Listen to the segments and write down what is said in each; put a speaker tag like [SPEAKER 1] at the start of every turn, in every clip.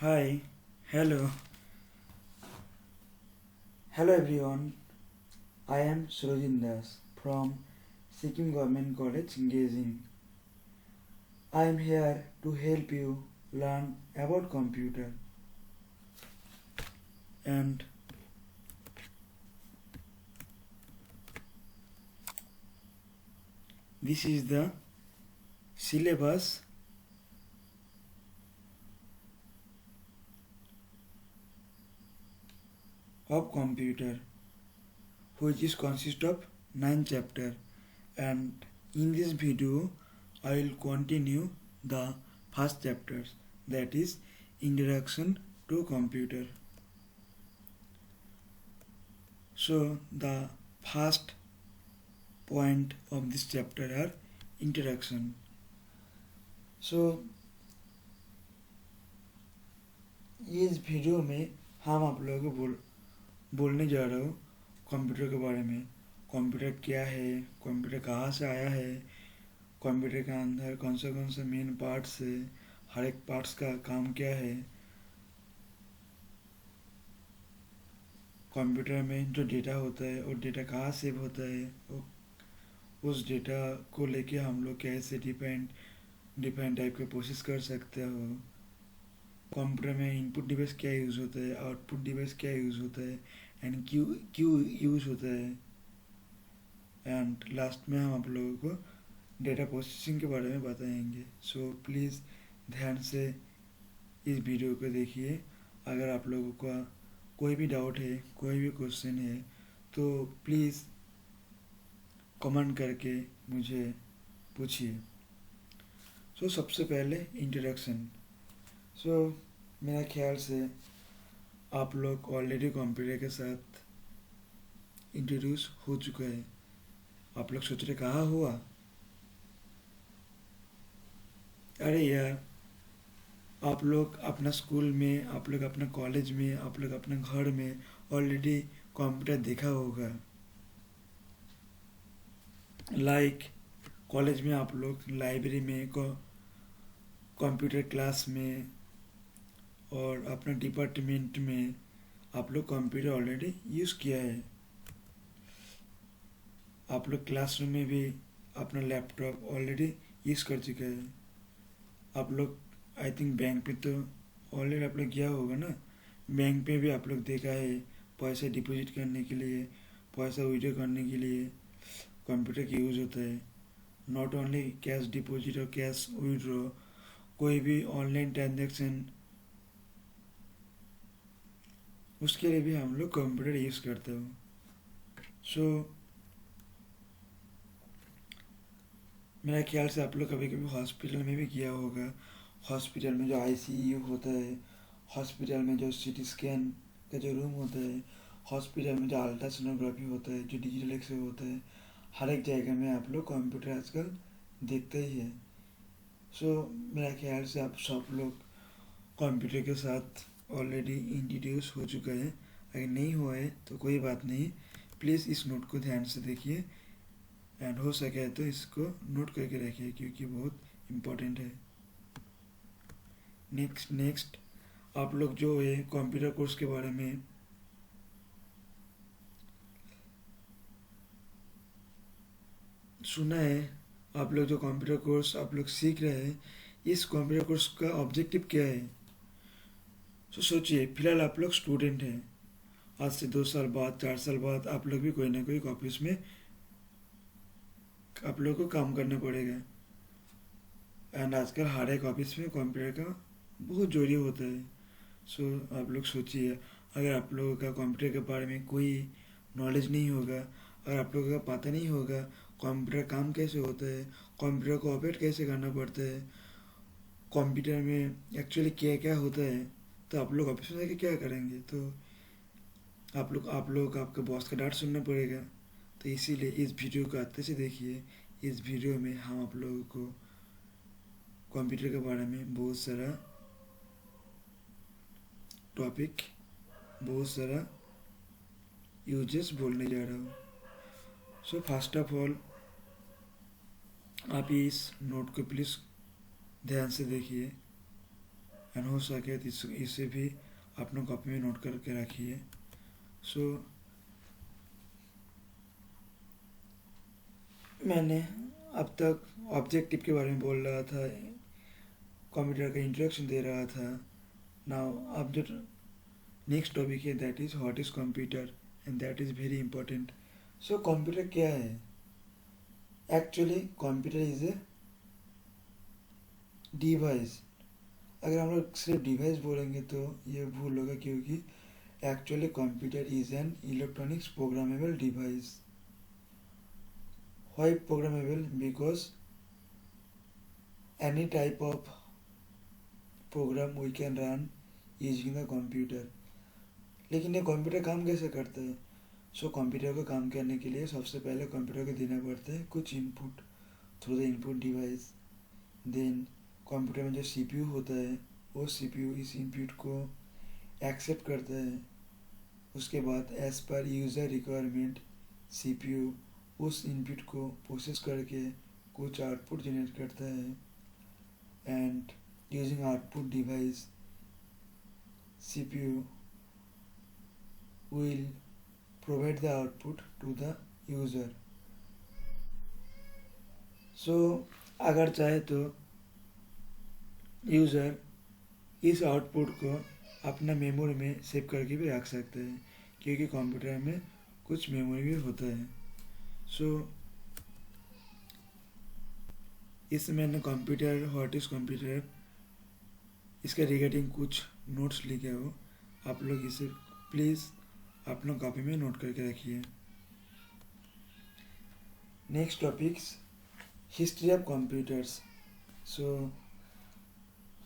[SPEAKER 1] Hi, hello, hello everyone. I am Surojin Das from Sikkim Government College, Gazing. I am here to help you learn about computer, and this is the syllabus of computer, which is consist of 9 chapter. And in this video I will continue the first chapters, that is introduction to computer. So the first point of this chapter are introduction. So इस video में हम आप लोगों को बोलने जा रहा हूँ कंप्यूटर के बारे में। कंप्यूटर क्या है, कंप्यूटर कहाँ से आया है, कंप्यूटर के अंदर कौन से मेन पार्ट्स है, हर एक पार्ट्स का काम क्या है, कंप्यूटर में जो डेटा होता है वो डेटा कहाँ सेव होता है, उस डेटा को लेके हम लोग कैसे डिफरेंट टाइप के प्रोसेस कर सकते हो, कंप्यूटर में इनपुट डिवाइस क्या यूज़ होता है, आउटपुट डिवाइस क्या यूज़ होता है, एंड क्यों क्यों यूज़ होता है, एंड लास्ट में हम आप लोगों को डेटा प्रोसेसिंग के बारे में बताएंगे। सो प्लीज़ ध्यान से इस वीडियो को देखिए। अगर आप लोगों का कोई भी डाउट है, कोई भी क्वेश्चन है, तो प्लीज़ कमेंट करके मुझे पूछिए। सो सबसे पहले इंट्रोडक्शन। सो मेरा ख्याल से आप लोग ऑलरेडी कंप्यूटर के साथ इंट्रोड्यूस हो चुका है। आप लोग सोच रहे कहाँ हुआ? अरे यार, आप लोग अपना स्कूल में, आप लोग अपना कॉलेज में, आप लोग अपना घर में ऑलरेडी कंप्यूटर देखा होगा। लाइक कॉलेज में आप लोग लाइब्रेरी में कंप्यूटर क्लास में और अपना डिपार्टमेंट में आप लोग कंप्यूटर ऑलरेडी यूज़ किया है। आप लोग क्लासरूम में भी अपना लैपटॉप ऑलरेडी यूज़ कर चुके हैं। आप लोग आई थिंक बैंक पे तो ऑलरेडी आप लोग गया होगा ना। बैंक पे भी आप लोग देखा है, पैसा डिपॉजिट करने के लिए, पैसा विड्रॉ करने के लिए कंप्यूटर का यूज़ होता है। नॉट ओनली कैश डिपॉजिट और कैश विड्रॉ, कोई भी ऑनलाइन ट्रांजेक्शन, उसके लिए भी हम लोग कंप्यूटर यूज़ करते हो। सो मेरा ख्याल से आप लोग कभी कभी हॉस्पिटल में भी किया होगा। हॉस्पिटल में जो आईसीयू होता है, हॉस्पिटल में जो सीटी स्कैन का जो रूम होता है, हॉस्पिटल में जो अल्ट्रासोनोग्राफी होता है, जो डिजिटल एक्सरे होता है, हर एक जगह में आप लोग कंप्यूटर आजकल देखते ही है। सो मेरा ख्याल से आप सब लोग कंप्यूटर के साथ ऑलरेडी इंट्रोड्यूस हो चुका है। अगर नहीं हुआ है तो कोई बात नहीं, प्लीज़ इस नोट को ध्यान से देखिए एंड हो सके तो इसको नोट करके रखिए क्योंकि बहुत इम्पोर्टेंट है। नेक्स्ट आप लोग जो है कंप्यूटर कोर्स के बारे में सुना है। आप लोग जो कंप्यूटर कोर्स आप लोग सीख रहे हैं, इस कंप्यूटर कोर्स का ऑब्जेक्टिव क्या है? तो सोचिए, फिलहाल आप लोग स्टूडेंट हैं। आज से 2 साल बाद, 4 साल बाद आप लोग भी कोई ना कोई ऑफिस में आप लोग को काम करना पड़ेगा। एंड आजकल हर एक ऑफिस में कंप्यूटर का बहुत जरूरी होता है। सो आप लोग सोचिए, अगर आप लोगों का कंप्यूटर के बारे में कोई नॉलेज नहीं होगा, अगर आप लोगों का पता नहीं होगा कंप्यूटर काम कैसे होता है, कंप्यूटर को ऑपरेट कैसे करना पड़ता है, कंप्यूटर में एक्चुअली क्या क्या होता है, तो आप लोग ऑफिस में जाके क्या करेंगे? तो आप लोग आपका बॉस का डांट सुनना पड़ेगा। तो इसीलिए इस वीडियो को अच्छे से देखिए। इस वीडियो में हम आप लोगों को कंप्यूटर के बारे में बहुत सारा टॉपिक, बहुत सारा यूजेस बोलने जा रहा हूँ। सो फर्स्ट ऑफ ऑल आप इस नोट को प्लीज़ ध्यान से देखिए। एंड हो सके तो इसे भी अपना कॉपी में नोट करके रखिए। सो मैंने अब तक ऑब्जेक्टिव के बारे में बोल रहा था, कंप्यूटर का इंट्रोडक्शन दे रहा था। नाउ अब जो नेक्स्ट टॉपिक है that is what is computer, and that is very important. So computer क्या है? Actually computer is a device. अगर हम लोग सिर्फ डिवाइस बोलेंगे तो ये भूल होगा, क्योंकि actually computer is an electronics programmable device. Why programmable? Because any type of program we can run using the computer। लेकिन ये कंप्यूटर काम कैसे करता है? सो कंप्यूटर को काम करने के लिए सबसे पहले कंप्यूटर को देना पड़ता है कुछ input through the input device. Then computer में जो सीपीयू होता है वो सीपीयू इस इनपुट को एक्सेप्ट करता है। उसके बाद as per user requirement CPU उस इनपुट को प्रोसेस करके कुछ आउटपुट जनरेट करता है, and using output device CPU will provide the output to the user। So अगर चाहे तो यूज़र इस आउटपुट को अपना मेमोरी में सेव करके भी रख सकते हैं, क्योंकि कंप्यूटर में कुछ मेमोरी भी होता है। सो इस मैंने कंप्यूटर व्हाट इज़ कंप्यूटर इसके रिगार्डिंग कुछ नोट्स लिखे हो, आप लोग इसे प्लीज़ अपना कॉपी में नोट करके रखिए। Next topics history of computers. So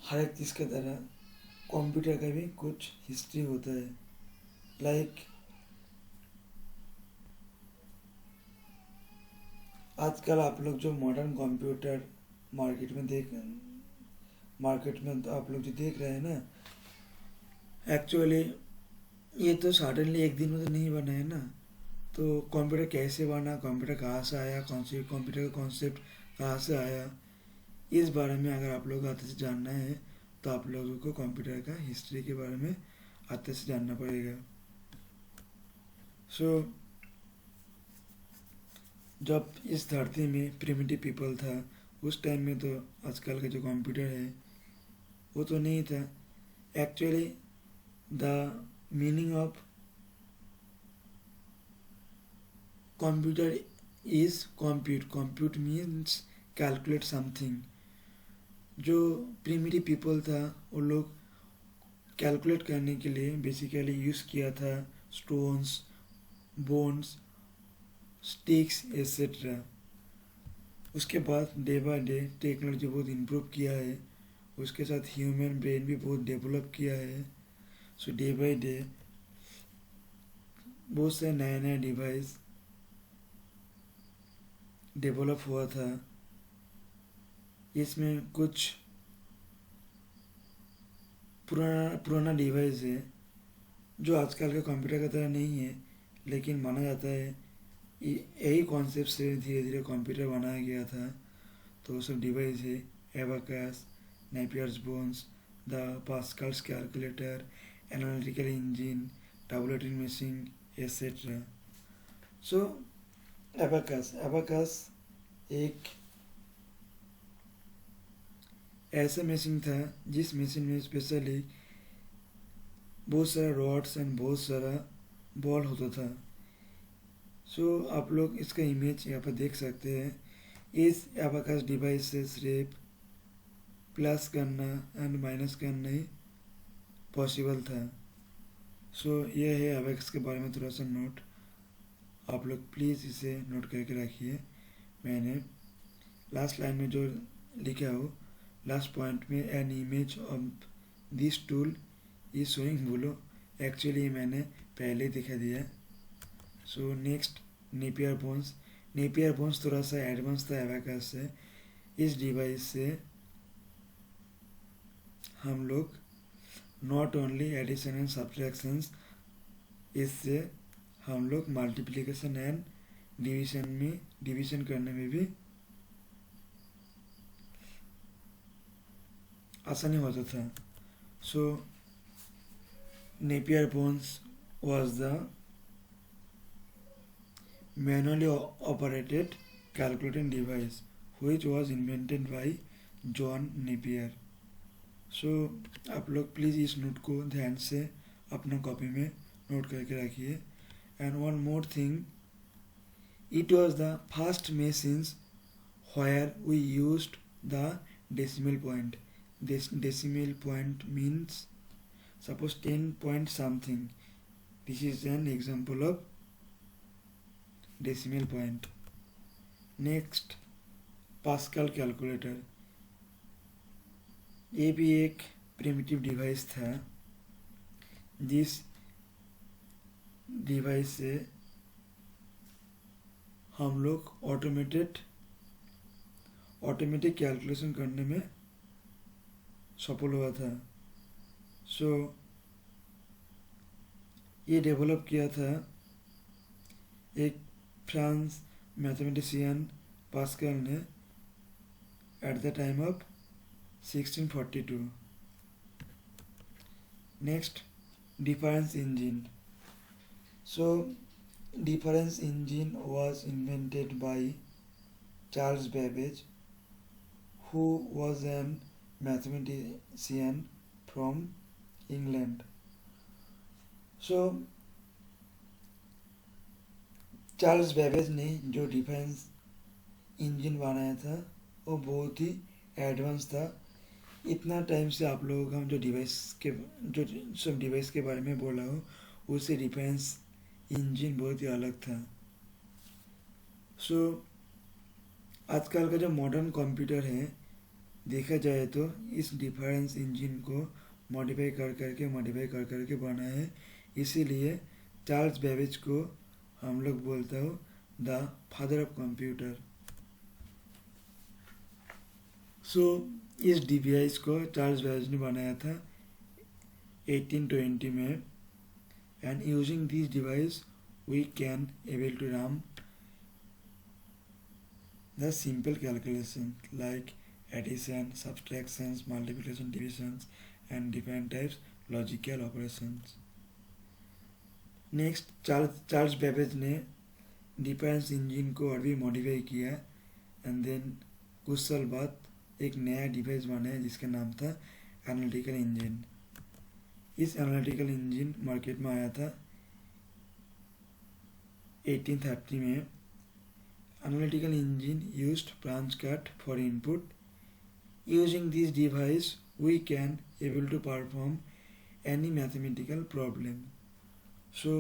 [SPEAKER 1] हर एक चीज़ की तरह कंप्यूटर का भी कुछ हिस्ट्री होता है। लाइक आजकल आप लोग जो मॉडर्न कंप्यूटर मार्केट में तो आप लोग जो देख रहे हैं ना, एक्चुअली ये तो सडनली एक दिन में तो नहीं बना है ना। तो कंप्यूटर कैसे बना, कंप्यूटर कहाँ से आया, कंप्यूटर का कॉन्सेप्ट कहाँ से आया, इस बारे में अगर आप लोग अच्छे से जानना है तो आप लोगों को कंप्यूटर का हिस्ट्री के बारे में अच्छे से जानना पड़ेगा। सो जब इस धरती में प्रिमिटिव पीपल था उस टाइम में तो आजकल का जो कंप्यूटर है वो तो नहीं था। Actually the meaning of computer is compute means calculate something. जो प्रिमिटिव पीपल था वो लोग कैलकुलेट करने के लिए बेसिकली यूज़ किया था स्टोन्स, बोन्स, स्टिक्स एट्सेट्रा। उसके बाद डे बाय डे टेक्नोलॉजी बहुत इम्प्रूव किया है, उसके साथ ह्यूमन ब्रेन भी बहुत डेवलप किया है। सो डे बाय डे बहुत से नए नए डिवाइस डेवलप हुआ था। इसमें कुछ पुराना डिवाइस है जो आजकल के कंप्यूटर की तरह नहीं है, लेकिन माना जाता है यही कॉन्सेप्ट से धीरे धीरे कंप्यूटर बनाया गया था। तो वो सब डिवाइस है abacus, Napier's bones, the Pascal's calculator, analytical engine, tabulating machine etcetera. So abacus एक ऐसा मशीन था जिस मशीन में स्पेशली बहुत सारा रॉड्स एंड बहुत सारा बॉल होता था। सो आप लोग इसका इमेज यहाँ पर देख सकते हैं। इस एबाकस डिवाइस से सिर्फ प्लस करना एंड माइनस करना ही पॉसिबल था। सो ये है एबाकस के बारे में थोड़ा सा नोट, आप लोग प्लीज़ इसे नोट करके रखिए। मैंने लास्ट लाइन में जो लिखा हो लास्ट पॉइंट में an image of this tool is showing बोलो, एक्चुअली मैंने पहले दिखा दिया। सो नेक्स्ट नेपियर बोन्स थोड़ा सा एडवांस था एबाकस से। इस डिवाइस से हम लोग not only addition and subtractions, इससे हम लोग मल्टीप्लिकेशन एंड डिवीजन करने में भी आसानी होता था। So Napier bones was the manually operated calculating device which was invented by John Napier. So आप लोग प्लीज़ इस नोट को ध्यान से अपना कॉपी में नोट करके रखिए. And one more thing, it was the first machines where we used the decimal point. This decimal point means suppose 10 point something. This is an example of decimal point. Next, pascal calculator. ये भी एक primitive device था. जिस device से हम लोग automatic calculation करने में सफल हुआ था. सो ये डेवलप किया था एक फ्रांस मैथमेटिशियन पास्कल ने at the time of 1642. Next, difference engine. So difference engine was invented by Charles Babbage, who was an mathematician from England. So Charles Babbage ने जो डिफरेंस इंजन बनाया था वो बहुत ही एडवांस था. इतना टाइम से आप लोगों का जो सब डिवाइस के बारे में बोला हो उससे डिफरेंस इंजन बहुत ही अलग था. सो आजकल का जो मॉडर्न कंप्यूटर है देखा जाए तो इस डिफरेंस इंजन को मॉडिफाई कर करके बना है. इसीलिए चार्ल्स बेबेज को हम लोग बोलते हो द फादर ऑफ कंप्यूटर. सो इस डिवाइस को चार्ल्स बेबेज ने बनाया था 1820 में. And using this device we can able to run the simple calculation like addition, subtractions, multiplication, divisions and different types logical operations. Next, Charles Babbage ने difference engine को और भी मॉडिफाई किया. एंड देन कुछ साल बाद एक नया डिवाइस बनाया जिसका नाम था एनालिटिकल इंजन. इस एनालिटिकल इंजन मार्केट में आया था 1830 में. Analytical engine used punch card for input. Using this device we can able to perform any mathematical problem. So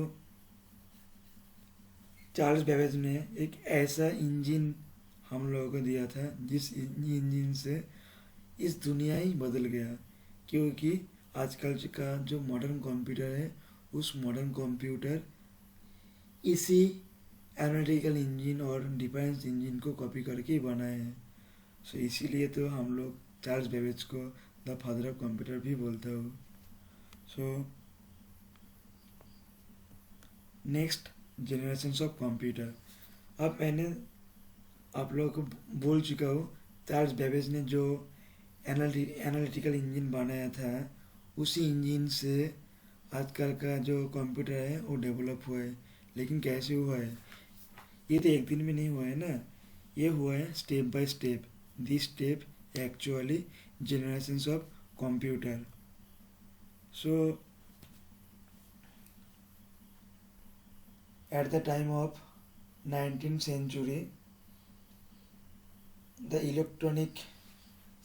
[SPEAKER 1] Charles Babbage ने एक ऐसा इंजन हम लोगों को दिया था जिस इंजन से इस दुनिया ही बदल गया. क्योंकि आजकल का जो मॉडर्न कंप्यूटर है उस मॉडर्न कंप्यूटर इसी एनालिटिकल इंजन और डिफरेंस इंजन को कॉपी करके ही बनाए हैं. सो इसीलिए तो हम लोग चार्ल्स बेबेज को द फादर ऑफ कंप्यूटर भी बोलते हो. So next, generations of computer. अब मैंने आप लोगों को बोल चुका हूँ चार्ल्स बेबेज ने जो एनालिटिकल इंजन बनाया था उसी इंजन से आजकल का जो कंप्यूटर है वो डेवलप हुआ है. लेकिन कैसे हुआ है? ये तो एक दिन में नहीं हुआ है ना. ये हुआ है step by step. This step actually generations of computer. So at the time of 19th century the electronic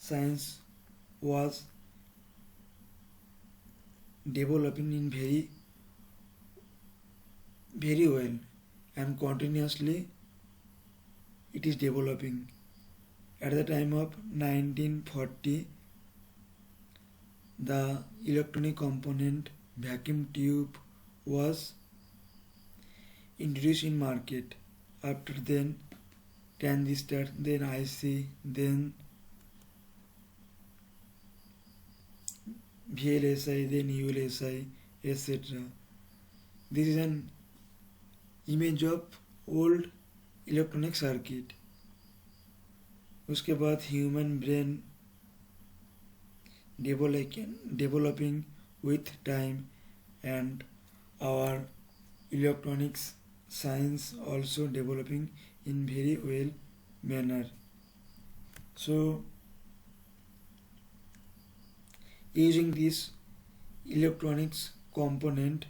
[SPEAKER 1] science was developing in very well and continuously it is developing. At the time of 1940 the electronic component vacuum tube was introduced in market. After then transistor, then IC, then VLSI, then ULSI, etc. This is an image of old electronic circuit. उसके बाद human brain developing with time, and our electronics science also developing in very well manner. So using this electronics component,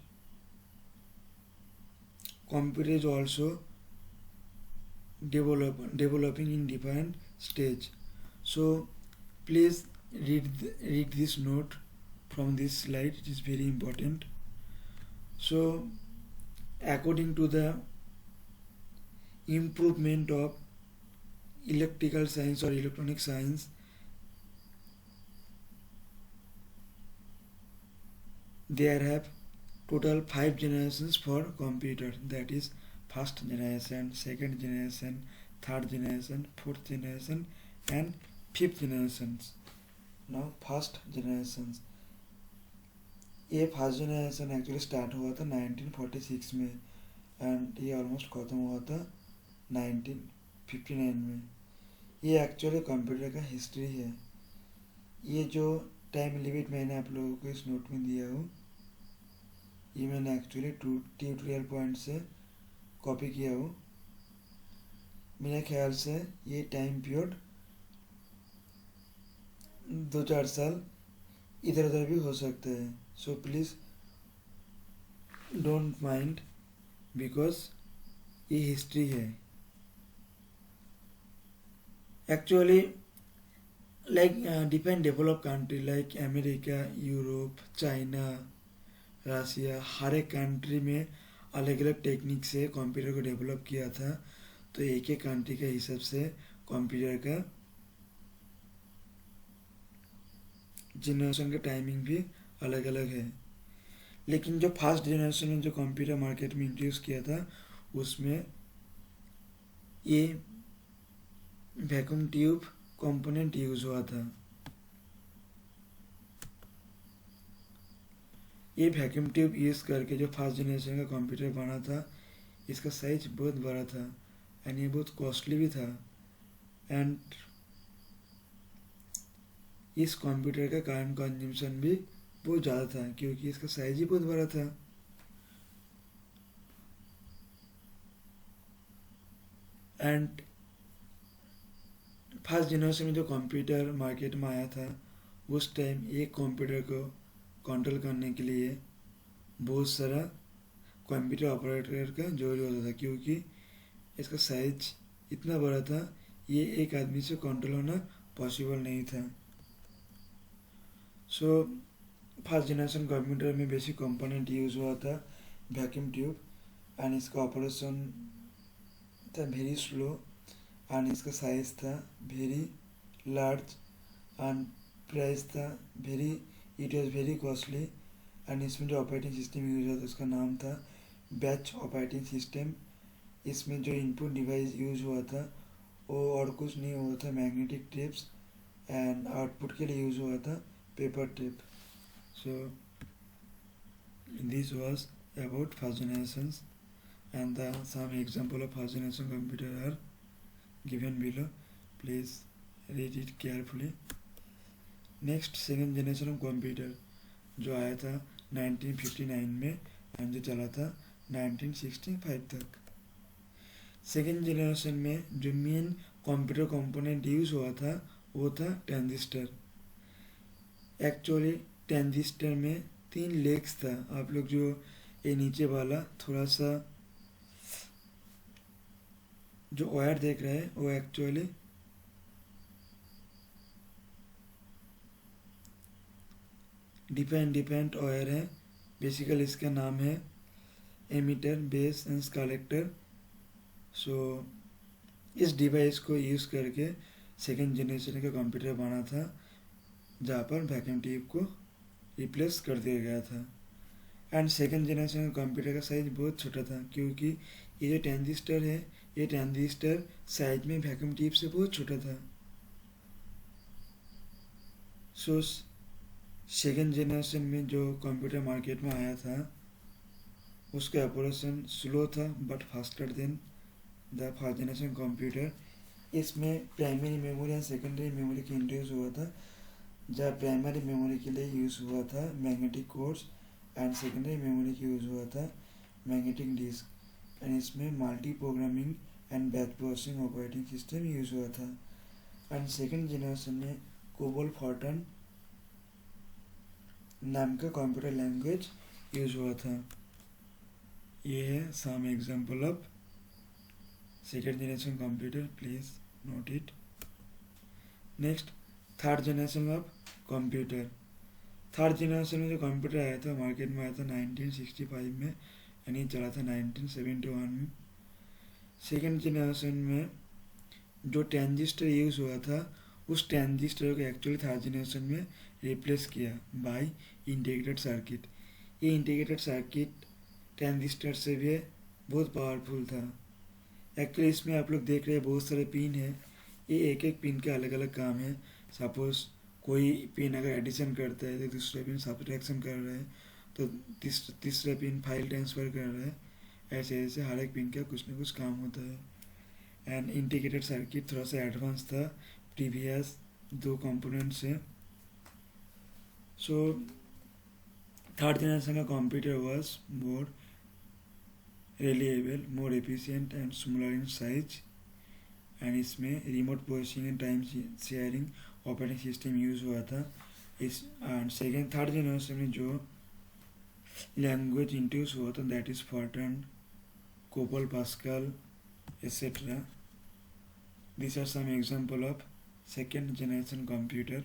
[SPEAKER 1] computer is also developing in different stage. So please read this note from this slide, it is very important. So according to the improvement of electrical science or electronic science, there have total 5 generations for computer, that is first generation, second generation, third generation, fourth generation and fifth generations. Now first generations, ये first generation actually start हुआ था 1946 में and ये almost ख़त्म हुआ था 1959 में. ये एक्चुअली कंप्यूटर का हिस्ट्री है. ये जो टाइम लिमिट मैंने आप लोगों को इस नोट में दिया हूँ, ये मैंने एक्चुअली ट्यूटोरियल पॉइंट से कॉपी किया हूँ. मेरे ख्याल से ये टाइम पीरियड 2-4 साल इधर उधर भी हो सकते हैं. So please don't mind, because ये हिस्ट्री है. Actually like different develop country like America, Europe, China, Russia, हर एक कंट्री में अलग अलग टेक्निक से कंप्यूटर को डेवलप किया था. तो एक एक कंट्री के हिसाब से कंप्यूटर का जनरेशन का टाइमिंग भी अलग अलग है. लेकिन जो फर्स्ट जनरेशन में जो कंप्यूटर मार्केट में इंट्रोड्यूस किया था, उसमें ये वैक्यूम ट्यूब कंपोनेंट यूज हुआ था. ये वैक्यूम ट्यूब यूज करके जो फर्स्ट जनरेशन का कंप्यूटर बना था, इसका साइज बहुत बड़ा था एंड ये बहुत कॉस्टली भी था. एंड इस कंप्यूटर का करंट कंजम्पशन भी बहुत ज़्यादा था क्योंकि इसका साइज ही बहुत बड़ा था. एंड फर्स्ट जनरेशन में जो कंप्यूटर मार्केट में आया था, उस टाइम एक कंप्यूटर को कंट्रोल करने के लिए बहुत सारा कंप्यूटर ऑपरेटर का जरूरी होता था क्योंकि इसका साइज इतना बड़ा था, ये एक आदमी से कंट्रोल होना पॉसिबल नहीं था. सो फर्स्ट जनरेशन कंप्यूटर में बेसिक कंपोनेंट यूज हुआ था वैक्यूम ट्यूब एंड इसका ऑपरेशन था वेरी स्लो एंड इसका साइज था वेरी लार्ज एंड प्राइस था very, it was very costly. And इसमें जो ऑपरेटिंग सिस्टम यूज हुआ था उसका नाम था बैच ऑपरेटिंग सिस्टम. इसमें जो इनपुट डिवाइस यूज हुआ था वो और कुछ नहीं हुआ था मैग्नेटिक टेप्स एंड आउटपुट के लिए यूज हुआ था paper tape. So this was about first generations and some example of first generation computer are given below. Please read it carefully. Next second generation of computer जो आया था 1959 में and जो चला था 1965 तक. सेकेंड जनरेशन में जो मेन कंप्यूटर कंपोनेंट यूज हुआ था वो था ट्रांजिस्टर. एक्चुअली ट्रांजिस्टर में 3 लेग्स था. आप लोग जो ये नीचे वाला थोड़ा सा जो वायर देख रहे हैं वो एक्चुअली डिफरेंट वायर है. बेसिकली इसका नाम है एमिटर, बेस एंड कलेक्टर. सो इस डिवाइस को यूज़ करके सेकेंड जनरेशन का कंप्यूटर बना था जहाँ पर वैक्यूम ट्यूब को रिप्लेस कर दिया गया था. एंड सेकेंड जनरेशन का कंप्यूटर का साइज बहुत छोटा था क्योंकि ये जो ट्रांजिस्टर है, ये ट्रांजिस्टर साइज में वैक्यूम ट्यूब से बहुत छोटा था. सो सेकेंड जनरेशन में जो कंप्यूटर मार्केट में आया था उसका ऑपरेशन स्लो था but faster than the first generation computer. इसमें primary memory and secondary memory की इंट्रोड्यूस हुआ था जहाँ प्राइमरी मेमोरी के लिए यूज़ हुआ था magnetic codes and secondary memory के यूज़ हुआ था मैग्नेटिक डिस्क एंड इसमें multi programming and batch processing operating system use हुआ था। एंड सेकेंड जनरेशन में कोबोल फॉर्टन नाम का कंप्यूटर लैंग्वेज यूज हुआ था। ये है some example of second generation computer, please note it. Next third generation of computer. Third generation में जो कंप्यूटर आया था मार्केट में आया था 1965 में यानी चला था 1971 में। सेकेंड जनरेशन में जो ट्रांजिस्टर यूज़ हुआ था उस ट्रांजिस्टर को एक्चुअली थर्ड जनरेशन में रिप्लेस किया बाय इंटीग्रेटेड सर्किट। ये इंटीग्रेटेड सर्किट ट्रांजिस्टर से भी बहुत पावरफुल था। एक्चुअली इसमें आप लोग देख रहे हैं बहुत सारे पिन है, ये एक एक पिन के अलग अलग काम है। सपोज कोई पिन अगर एडिशन करता है तो दूसरा पिन सब्ट्रैक्शन कर रहा है, तो तीसरा पिन फाइल ट्रांसफ़र कर रहा है। ऐसे ऐसे हर एक पिन का कुछ ना कुछ काम होता है। एंड इंटीग्रेटेड सर्किट थोड़ा सा एडवांस था प्रीवियस दो कंपोनेंट से। सो थर्ड जनरेशन का computer was more reliable, more efficient and smaller in size. And इसमें remote processing and time sharing operating system use हुआ था। इस एंड सेकेंड थर्ड जनरेशन में जो लैंग्वेज इंट्रोड्यूस हुआ था दैट इज़ फॉर्टन, कोपल, pascal etc. These are some example of second generation computer.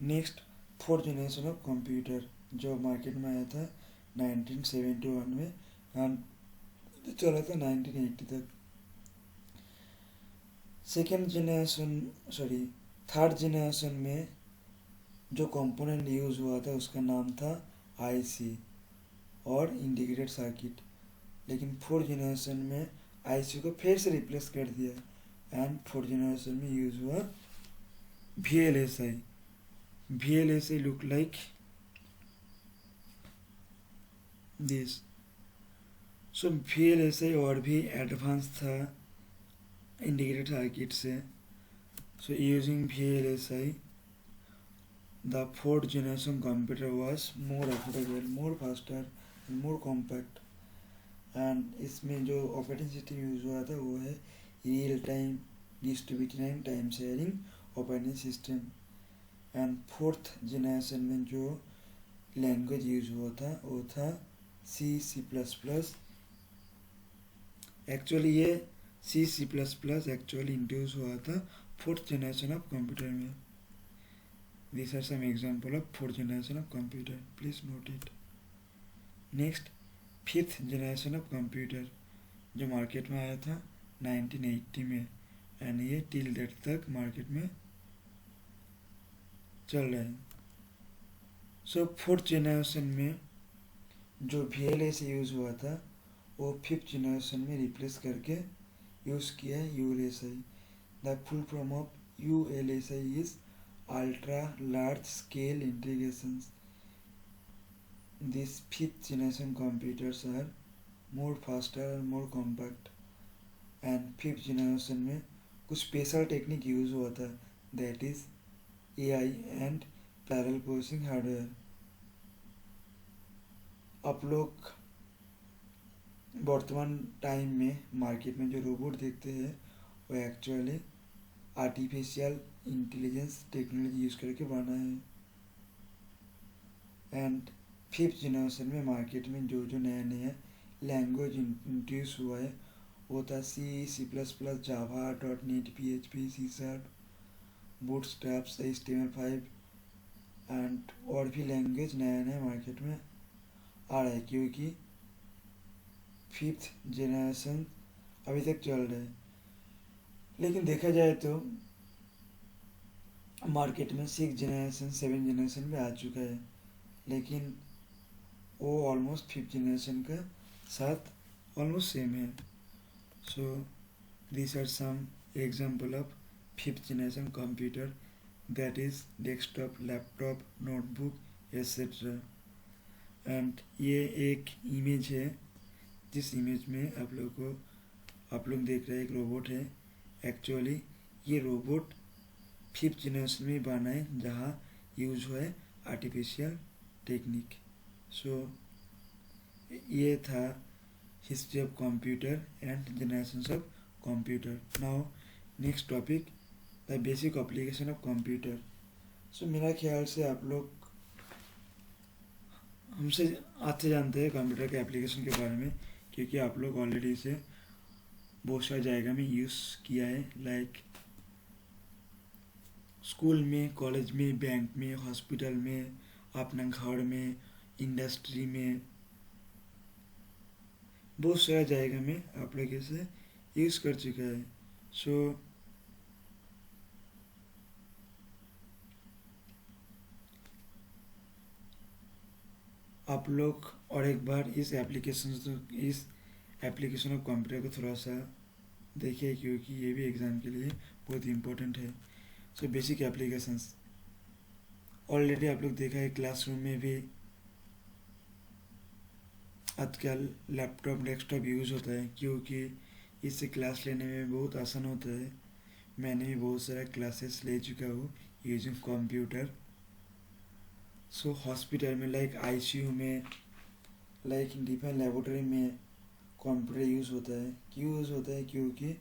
[SPEAKER 1] Next fourth generation of computer जो market में आया था 1971 में एंड चला था 1980 तक। सेकेंड जनरेशन थर्ड जनरेशन में जो कंपोनेंट यूज़ हुआ था उसका नाम था आईसी और इंटीग्रेटेड सर्किट। लेकिन फोर्थ जनरेशन में आईसी को फिर से रिप्लेस कर दिया एंड फोर्थ जनरेशन में यूज़ हुआ VLSI। VLSI look like this. So VLSI और भी एडवांस था इंटीग्रेटेड सर्किट से। So using VLSI the fourth generation computer was more affordable, more faster and more compact. And इसमें जो ऑपरेटिंग सिस्टम यूज़ हुआ था वो है real time distributed and time sharing operating system. And fourth generation में जो language use हुआ था वो था C++। एक्चुअली ये C++ एक्चुअली इंट्रोड्यूस हुआ था फोर्थ जनरेशन ऑफ कंप्यूटर में। This are some example of fourth generation of computer, please note it. Next fifth generation of computer जो मार्केट में आया था 1980 में एंड ये टिल डेट तक मार्केट में चल रहा है। सो फोर्थ जनरेशन में जो VLSI यूज़ हुआ था वो फिफ्थ जनरेशन में रिप्लेस करके यूज़ किया है ULSI। The full form of ULSI is ultra large scale integrations. These fifth generation computers are more faster and more compact. And fifth generation में कुछ स्पेशल टेक्निक यूज़ हुआ था that is AI and parallel processing hardware. आप लोग वर्तमान time में market में जो रोबोट देखते हैं वो actually artificial intelligence technology use करके बना है। एंड फिफ्थ जनरेशन में मार्केट में जो जो नया नया लैंग्वेज इंट्रोड्यूस हुआ है वो था C++, Java, .NET, PHP, C#, bootstrap, HTML5 and और भी लैंग्वेज नया नया मार्केट में आ रहा है क्योंकि फिफ्थ जनरेशन अभी तक चल रहा है। लेकिन देखा जाए तो मार्केट में सिक्स जनरेशन, सेवन जनरेशन भी आ चुका है, लेकिन वो ऑलमोस्ट फिफ्थ जनरेशन का साथ ऑलमोस्ट सेम है। So this are some example of fifth generation computer that is desktop, laptop, notebook etcetera. And ये एक इमेज है जिस इमेज में आप लोग देख रहे हैं एक रोबोट है। एक्चुअली ये रोबोट 5th जनरेशन में बना है जहाँ यूज हुआ है आर्टिफिशियल टेक्निक। सो ये था history of computer and generations of computer. Now next topic, the basic application of computer. So मेरा ख्याल से आप लोग हमसे अच्छे जानते हैं कंप्यूटर के एप्लीकेशन के बारे में, क्योंकि आप लोग ऑलरेडी इसे बहुत सारी जगह में यूज़ किया है, लाइक स्कूल में, कॉलेज में, बैंक में, हॉस्पिटल में, अपना घर में, इंडस्ट्री में, बहुत सारा जगह में आप लोग इसे यूज़ कर चुका है। सो आप लोग और एक बार इस एप्लीकेशन ऑफ कंप्यूटर को थोड़ा सा देखिए, क्योंकि ये भी एग्ज़ाम के लिए बहुत इम्पोर्टेंट है। सो बेसिक एप्लीकेशंस ऑलरेडी आप लोग देखा है, क्लासरूम में भी आजकल लैपटॉप डेस्कटॉप यूज़ होता है, क्योंकि इससे क्लास लेने में बहुत आसान होता है। मैंने भी बहुत सारा क्लासेस ले चुका हूँ यूजिंग कंप्यूटर। सो हॉस्पिटल में, लाइक आईसीयू में, लाइक डिफरेंट लेबोरेटरी में कंप्यूटर यूज़ होता है। क्यों यूज़ होता है? क्योंकि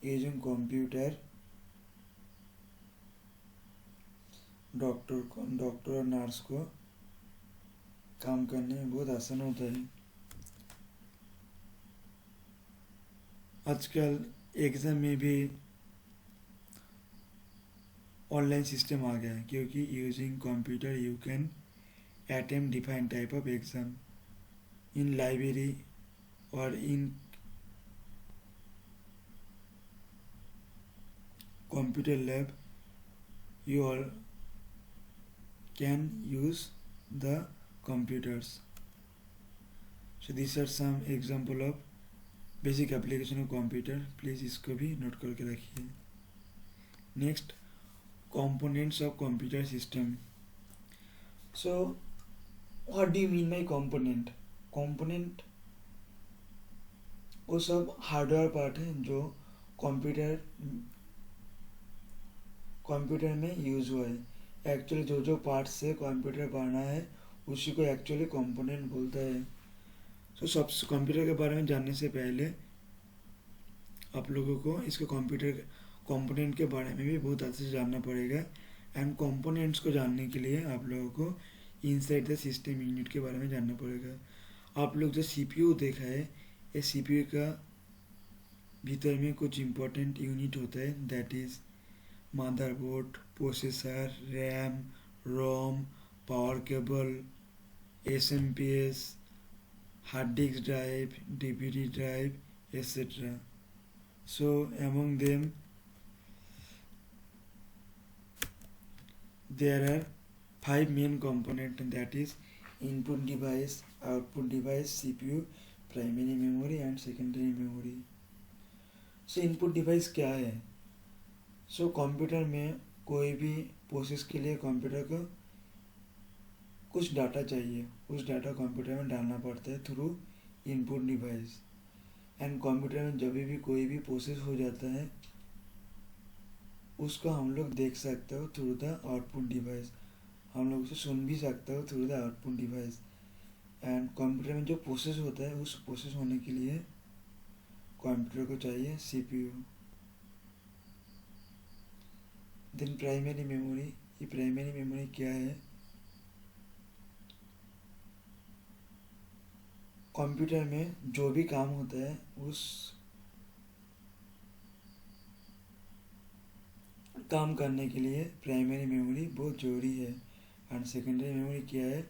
[SPEAKER 1] यूजिंग कंप्यूटर डॉक्टर और नर्स को काम करने में बहुत आसान होता है। आजकल एग्ज़ाम में भी ऑनलाइन सिस्टम आ गया है, क्योंकि using computer you can attempt defined type of exam in library और इन computer lab. You all can use the computers. So these are some example of basic application of computer. Please इसको भी note करके रखिए। Next, components of computer system. So what do you mean by component? Component वो सब hardware part है जो computer में use हुआ है। एक्चुअली जो पार्ट से कंप्यूटर बना है उसी को एक्चुअली कंपोनेंट बोलता है। सो सब कंप्यूटर के बारे में जानने से पहले आप लोगों को इसके कंपोनेंट के बारे में भी बहुत अच्छे से जानना पड़ेगा। एंड कंपोनेंट्स को जानने के लिए आप लोगों को इनसाइड द सिस्टम यूनिट के बारे में जानना पड़ेगा। आप लोग जो सीपीयू देखा है, ये सीपीयू का भीतर में कुछ इम्पोर्टेंट यूनिट होता है, that is motherboard, processor, RAM, ROM, power cable, SMPS, hard disk drive, DVD drive, etc. So among them there are 5 main components, that is input device, output device, CPU, primary memory and secondary memory. So input device क्या है? So computer में कोई भी process के लिए computer को कुछ data चाहिए, उस डाटा कंप्यूटर में डालना पड़ता है through input device. And computer में जब भी कोई भी प्रोसेस हो जाता है उसको हम लोग देख सकते हो थ्रू द आउटपुट डिवाइस, हम लोग उसे सुन भी सकते हो through the output device. And computer में जो प्रोसेस होता है उस प्रोसेस होने के लिए कंप्यूटर को चाहिए सीपीयू। Then primary memory. ये प्राइमरी मेमोरी क्या है? कंप्यूटर में जो भी काम होता है उस काम करने के लिए प्राइमरी मेमोरी बहुत ज़रूरी है। एंड सेकेंडरी मेमोरी क्या है?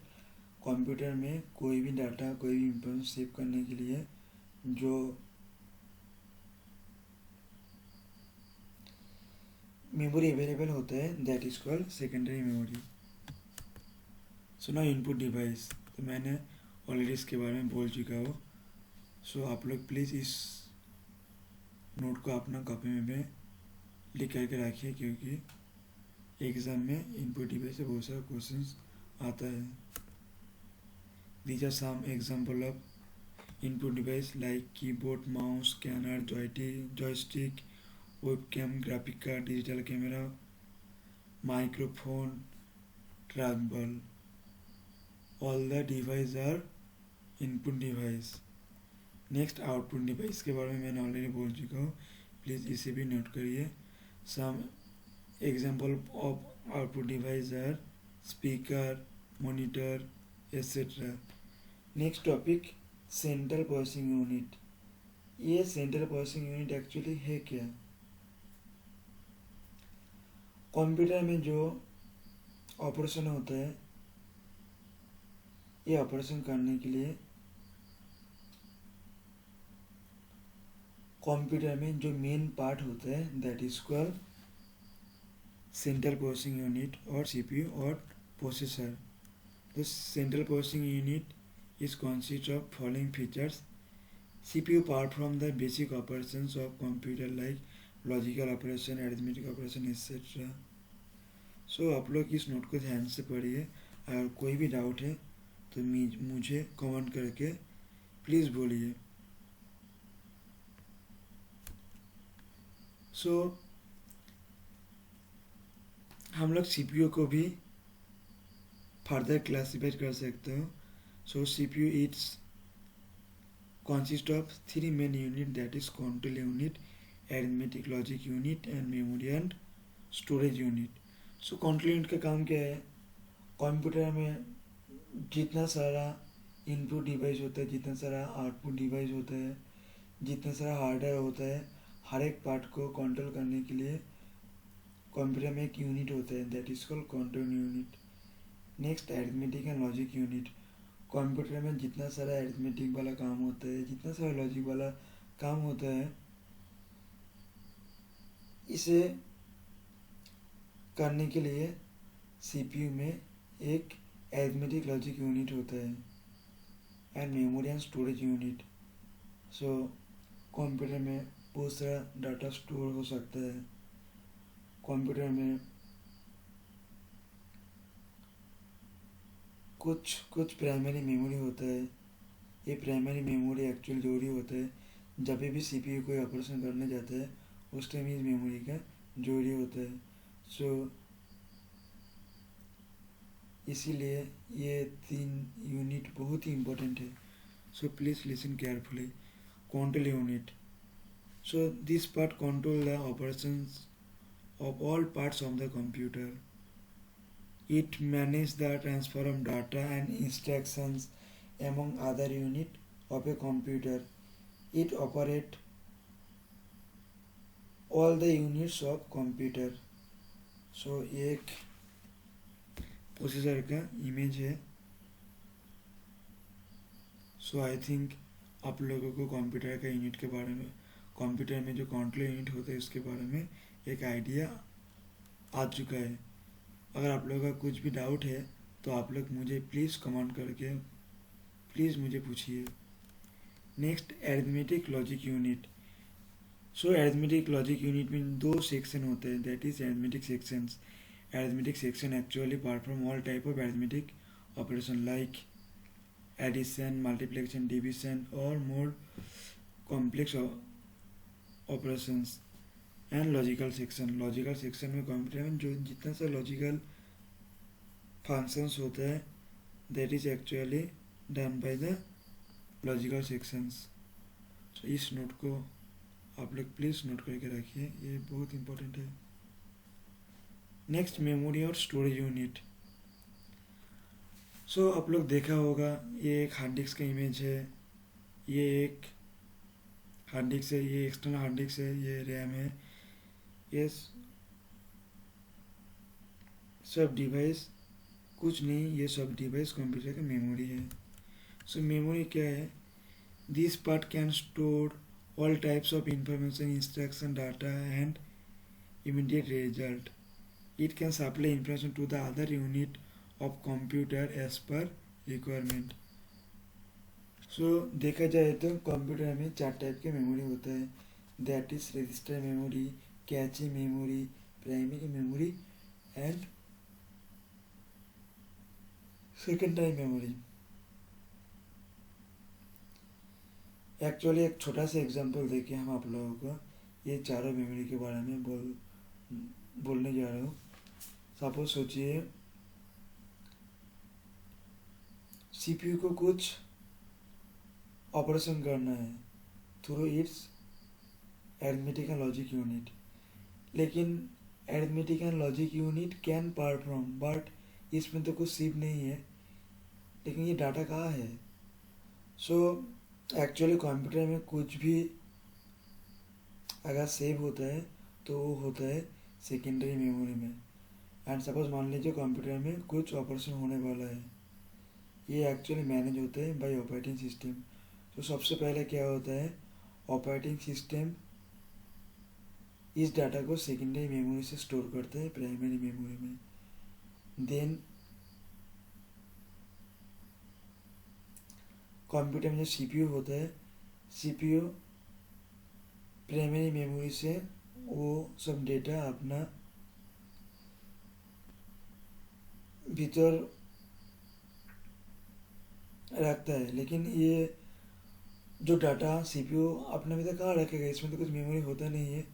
[SPEAKER 1] कंप्यूटर में कोई भी डाटा, कोई भी इंफॉर्मेशन सेव करने के लिए जो मेमोरी अवेलेबल होता है, that is called secondary memory. So now input device, तो मैंने ऑलरेडी इसके बारे में बोल चुका हूँ। सो आप लोग प्लीज़ इस नोट को अपना कॉपी में लिख करके रखिए, क्योंकि एग्ज़ाम में इनपुट डिवाइस से बहुत सारा क्वेश्चंस आता है। These are some example of input device like keyboard, mouse, scanner, joystick, webcam, graphic card, digital camera, microphone, trackball. All the devices are input device. Next output device के बारे में मैंने already बोल चुका हूँ, प्लीज़ इसे भी नोट करिए। Some example of output device are speaker, monitor, etcetera. Next topic central processing unit. ये सेंट्रल प्रोसेसिंग यूनिट एक्चुअली है क्या? कंप्यूटर में जो ऑपरेशन होता है, ये ऑपरेशन करने के लिए कंप्यूटर में जो मेन पार्ट होता है that is called central processing unit और सीपीयू और processor. The central processing unit is consist of following features. CPU perform the basic operations of computer like logical operation, arithmetic operation, etc. So आप लोग इस note को ध्यान से पढ़िए। अगर कोई भी डाउट है तो मुझे कमेंट करके प्लीज़ बोलिए। सो हम लोग CPU को भी फर्दर क्लासिफाइड कर सकते हो। So CPU is consist of three main unit, that is control unit, arithmetic logic unit and memory and storage unit. So control unit का काम क्या है? कंप्यूटर में जितना सारा इनपुट डिवाइस होता है, जितना सारा आउटपुट डिवाइस होता है, जितना सारा हार्डवेयर होता है, हर एक पार्ट को कंट्रोल करने के लिए कंप्यूटर में एक यूनिट होता है that is called control unit. Next arithmetic and logic unit. Computer में जितना सारा अरिथमेटिक वाला काम होता है, जितना सारा लॉजिक वाला काम होता है, इसे करने के लिए सीपीयू में एक अरिथमेटिक लॉजिक यूनिट होता है and memory and storage unit. So computer में बहुत सारा डाटा स्टोर हो सकता है। कंप्यूटर में कुछ प्राइमरी मेमोरी होता है। ये प्राइमरी मेमोरी एक्चुअल जरूरी होता है जब भी सीपीयू कोई ऑपरेशन करने जाता है, उस टाइम इस मेमोरी का जरूरी होता है। सो इसीलिए ये तीन यूनिट बहुत ही इम्पोर्टेंट है। So please listen carefully. Control unit. So this part control the operations of all parts of the computer. It manages the transfer of data and instructions among other units of a computer. It operates all the units of computer. So एक processor का image है। सो I think आप लोगों को computer का unit के बारे में, कंप्यूटर में जो कंट्रोल यूनिट होता है उसके बारे में एक आइडिया आ चुका है। अगर आप लोगों का कुछ भी डाउट है तो आप लोग मुझे प्लीज़ कमेंट करके प्लीज़ मुझे पूछिए। Next arithmetic logic unit. So arithmetic logic unit में दो सेक्शन होते हैं that is arithmetic sections. Arithmetic section actually perform all type of arithmetic operation like addition, multiplication, division और more complex operations. And logical section. Logical section में computer में जो जितना सा लॉजिकल फंक्शंस होता है that is actually done by the logical sections. So इस note को आप लोग प्लीज़ नोट करके रखिए, ये बहुत इंपॉर्टेंट है। नेक्स्ट मेमोरी और स्टोरेज यूनिट। सो आप लोग देखा होगा ये एक हार्ड डिस्क का इमेज है। ये एक हार्ड डिस्क है, ये एक्सटर्नल हार्ड डिस्क है, ये रैम है। ये सब डिवाइस कुछ नहीं, ये सब डिवाइस कंप्यूटर का मेमोरी है। सो मेमोरी क्या है? This part can store all types of information, instruction, data and immediate result. It can supply information to the other unit of computer as per requirement. So देखा जाए तो computer में चार type के memory होता है that is register memory, cache memory, primary memory and secondary memory. Actually एक छोटा सा एग्जांपल देके हम आप लोगों को ये चारों मेमोरी के बारे में बोलने जा रहा हूँ। सपोज सोचिए सीपीयू को कुछ ऑपरेशन करना है through its arithmetic and logic unit, लेकिन arithmetic and logic unit can perform, but इसमें तो कुछ सीप नहीं है, लेकिन ये डाटा कहाँ है? सो एक्चुअली कंप्यूटर में कुछ भी अगर सेव होता है तो वो होता है सेकेंडरी मेमोरी में। एंड सपोज मान लीजिए कंप्यूटर में कुछ ऑपरेशन होने वाला है, ये एक्चुअली मैनेज होते हैं बाय ऑपरेटिंग सिस्टम। तो सबसे पहले क्या होता है, ऑपरेटिंग सिस्टम इस डाटा को सेकेंडरी मेमोरी से स्टोर करते हैं प्राइमरी मेमोरी में। देन कंप्यूटर में जो सीपीयू होता है, सीपीयू प्राइमरी मेमोरी से वो सब डेटा अपना भीतर रखता है, लेकिन ये जो डाटा सीपीयू अपने भीतर कहाँ रखेगा, इसमें तो कुछ मेमोरी होता नहीं है।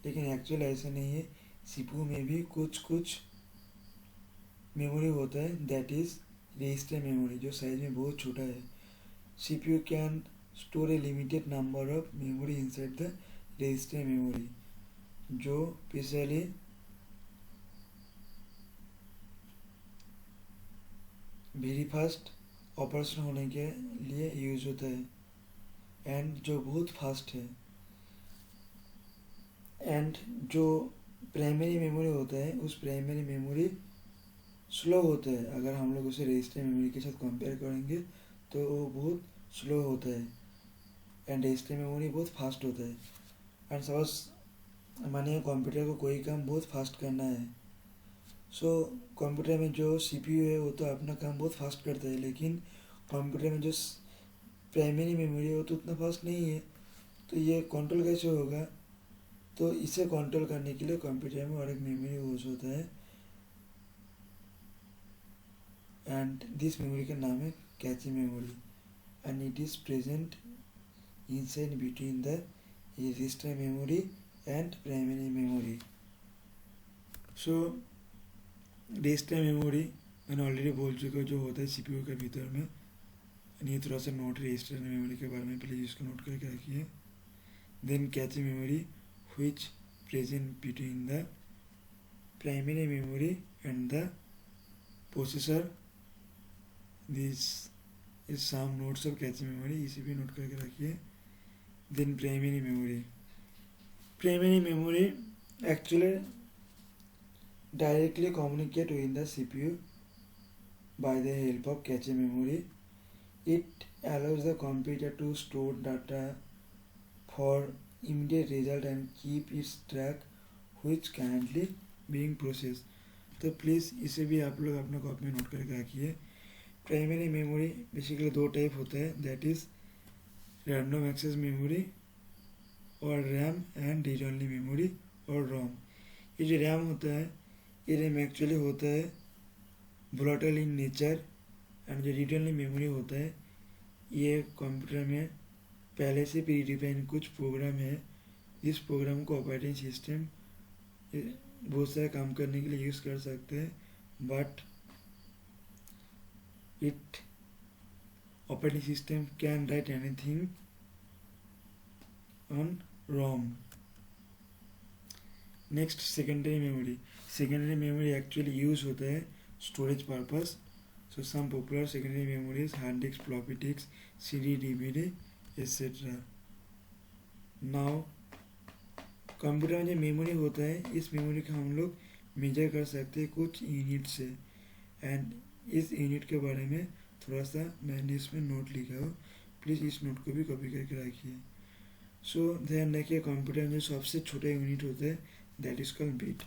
[SPEAKER 1] लेकिन एक्चुअल ऐसा नहीं है, सीपीयू में भी कुछ कुछ मेमोरी होता है, दैट इज रजिस्टर मेमोरी, जो साइज में बहुत छोटा है। CPU can store A limited number of memory inside the register memory, जो स्पेशली वेरी फास्ट ऑपरेशन होने के लिए यूज होता है एंड जो बहुत फास्ट है। एंड जो प्राइमरी मेमोरी होता है, उस प्राइमरी मेमोरी स्लो होता है। अगर हम लोग उसे रजिस्टर मेमोरी के साथ कंपेयर करेंगे तो वो बहुत स्लो होता है एंड रजिस्टर मेमोरी बहुत फास्ट होता है। एंड सपोज मानिए कंप्यूटर को कोई काम बहुत फास्ट करना है, सो कंप्यूटर में जो सीपीयू है वो तो अपना काम बहुत फास्ट करता है, लेकिन कंप्यूटर में जो प्राइमरी मेमोरी है वो तो उतना फास्ट नहीं है। तो ये कंट्रोल कैसे होगा? तो इसे कंट्रोल करने के लिए कंप्यूटर में और एक मेमोरी यूज होता है एंड दिस मेमोरी का नाम है cache memory and it is present inside between the register memory and primary memory. So register memory मैंने ऑलरेडी बोल चुका जो होता है सीपीयू के भीतर में। ये थोड़ा सा नोट रजिस्टर मेमोरी के बारे में प्लीज इसको नोट करके रखिए। Then cache memory which present between the primary memory and the processor. This is some notes of cache memory, इसे भी नोट करके रखिए। Then primary memory. Primary memory actually directly communicate with the CPU by the help of cache memory. It allows the computer to store data for immediate result and keep its track which currently being processed. तो please इसे भी आप लोग अपना copy में note करके रखिए। Primary memory basically दो टाइप होता है, that is random access memory or RAM and read only memory or ROM. ये जो रैम होता है, ये रैम एक्चुअली होता है वोलेटाइल इन नेचर एंड जो रीड ओनली मेमोरी होता है, ये कंप्यूटर में पहले से प्री डिफाइन कुछ प्रोग्राम है। इस प्रोग्राम को ऑपरेटिंग सिस्टम बहुत सारे काम करने के लिए यूज़ कर सकते हैं, but it operating system can write anything on ROM. Next secondary memory. Secondary memory actually use होता है storage purpose. So some popular secondary memories hard disk, floppy disk, CD, DVD etcetera. Now computer में जो memory होता है, इस memory का हम लोग मेजर कर सकते हैं कुछ यूनिट से एंड इस यूनिट के बारे में थोड़ा सा मैंने इसमें नोट लिखा हो, प्लीज़ इस नोट को भी कॉपी करके रखिए। सो ध्यान रखिए कंप्यूटर में जो सबसे छोटा यूनिट होता है दैट इज कॉल्ड बिट।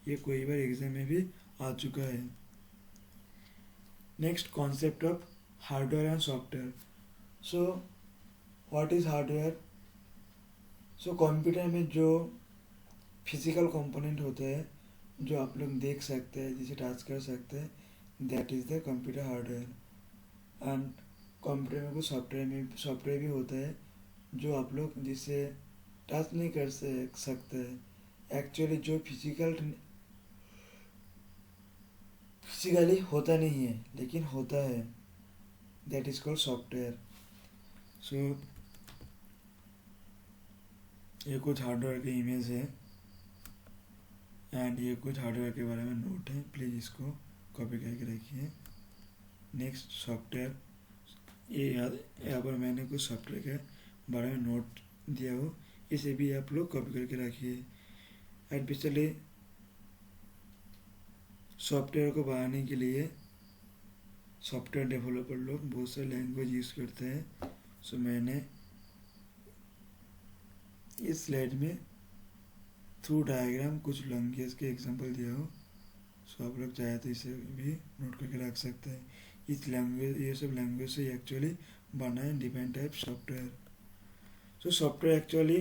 [SPEAKER 1] ये कोई बार एग्जाम में भी आ चुका है। Next concept of hardware and software. So what is hardware? So computer में जो फिजिकल कंपोनेंट होते हैं, जो आप लोग देख सकते हैं, जिसे टच कर सकते हैं, that is the computer hardware. And computer में कुछ सॉफ्टवेयर भी होता है जो आप लोग जिसे टच नहीं कर सकते। एक्चुअली जो फिजिकल फिजिकली होता नहीं है लेकिन होता है, दैट इज कॉल्ड सॉफ्टवेयर। सो ये कुछ हार्डवेयर की इमेज है एंड ये कुछ हार्डवेयर के बारे में नोट है, प्लीज़ इसको कॉपी करके रखिए। नेक्स्ट सॉफ्टवेयर, ये यहाँ पर मैंने कुछ सॉफ्टवेयर के बारे में नोट दिया हो, इसे भी आप लोग कॉपी करके रखिए। एंड पिछले सॉफ्टवेयर को बनाने के लिए सॉफ्टवेयर डेवलपर लोग बहुत सारे लैंग्वेज यूज़ करते हैं। सो मैंने इस स्लाइड में थ्रू डायग्राम कुछ लैंग्वेज के एग्जांपल दिया हो, सो आप लोग चाहे तो इसे भी नोट करके रख सकते हैं। इस लैंग्वेज, ये सब लैंग्वेज से एक्चुअली बना है different type software. So software actually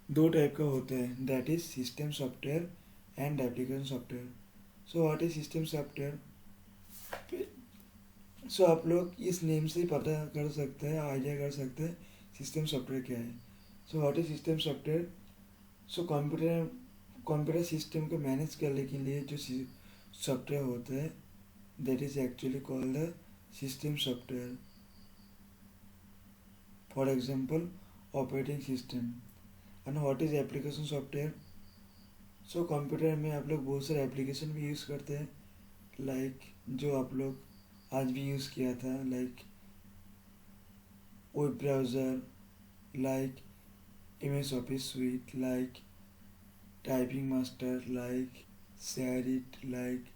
[SPEAKER 1] दो टाइप का होता है, that is system software and application software. So what is system software? So आप लोग इस नेम से ही पता कर सकते हैं, आइडिया कर सकते हैं सिस्टम सॉफ्टवेयर क्या है। सो what is system software? So computer system को मैनेज करने के लिए जो सॉफ्टवेयर होता है, that is actually called the system software. For example operating system. And what is application software? So computer में आप लोग बहुत सारे एप्लीकेशन भी यूज़ करते हैं, लाइक जो आप लोग आज भी यूज़ किया था, like web browser, like MS Office Suite, like Typing Master, like ShareIt, like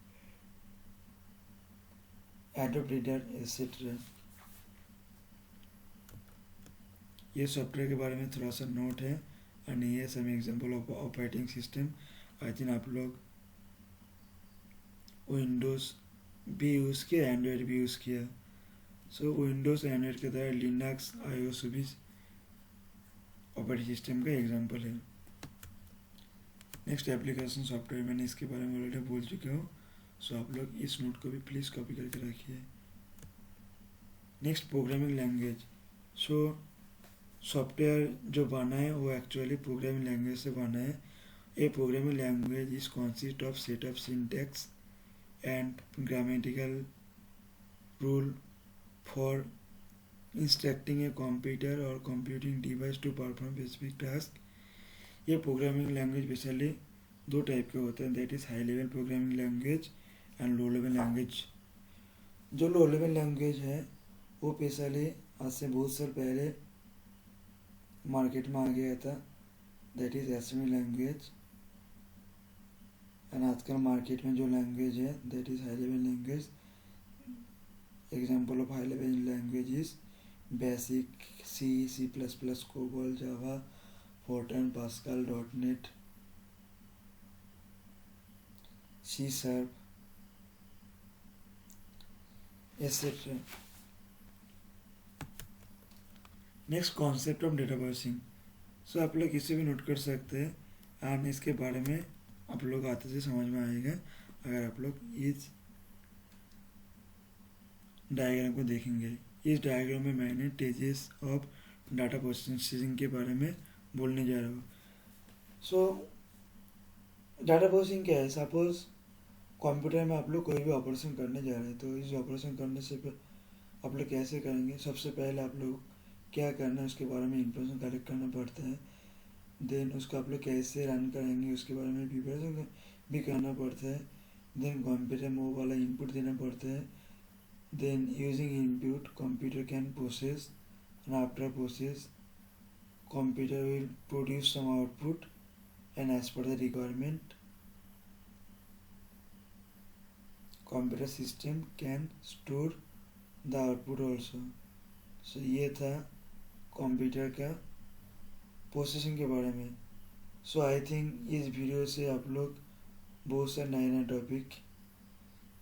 [SPEAKER 1] Adobe Reader, etc. ये सॉफ्टवेयर के बारे में थोड़ा सा नोट है एंड ये सब example of operating system. I think आप लोग विंडोज़ भी यूज़ किया, एंड्रॉयड भी यूज़ किया। सो विंडोज़ एंड्रॉयड के द्वारा लिनक्स, iOS भी ऑपरेटिंग सिस्टम का एग्जांपल है। नेक्स्ट एप्लीकेशन सॉफ्टवेयर, मैंने इसके बारे में ऑलरेडी बोल चुका हूँ, सो आप लोग इस नोट को भी प्लीज़ कॉपी करके रखिए। Next programming language. So software जो बना है वो एक्चुअली प्रोग्रामिंग लैंग्वेज से बना है। A programming language is consist of set of syntax and grammatical rule for instructing a computer or computing device to perform specific task. ये programming language basically दो type के होते हैं, that is high level programming language and low level language. जो low level language है वो basically आज से बहुत साल पहले मार्केट में आ गया था, that is SME language. And आजकल मार्केट में जो लैंग्वेज है that is high level language. Example of high level language is BASIC, C plus plus, COBOL, Java, Fortran, Pascal, .NET, C#, etc. Next concept of data processing. So आप लोग इसे भी note कर सकते हैं एंड इसके बारे में आप लोग आते से समझ में आएगा अगर आप लोग इस डायग्राम को देखेंगे। इस डायग्राम में मैंने स्टेजेस ऑफ डाटा प्रोसेसिंग के बारे में बोलने जा रहा हूँ। सो डाटा प्रोसेसिंग क्या है? सपोज कंप्यूटर में आप लोग कोई भी ऑपरेशन करने जा रहे हैं, तो इस ऑपरेशन करने से आप लोग कैसे करेंगे? सबसे पहले आप लोग क्या करना है उसके बारे में इंफॉर्मेशन कलेक्ट करना पड़ता है, देन उसको आप लोग कैसे रन करेंगे उसके बारे में प्रिपरेशन भी करना पड़ता है, देन कंप्यूटर में वो वाला इनपुट देना पड़ता है, then using input computer can process and after process computer will produce some output and as per the requirement computer system can store the output also. So ये था कंप्यूटर का processing के बारे में। सो आई थिंक इस video से आप लोग बहुत सा नया नया टॉपिक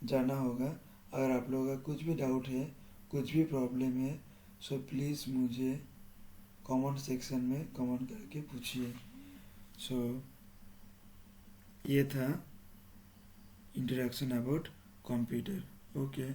[SPEAKER 1] जाना होगा। अगर आप लोगों का कुछ भी डाउट है, कुछ भी प्रॉब्लम है, सो प्लीज़ मुझे कमेंट सेक्शन में कमेंट करके पूछिए। सो ये था इंट्रोडक्शन अबाउट कंप्यूटर। ओके।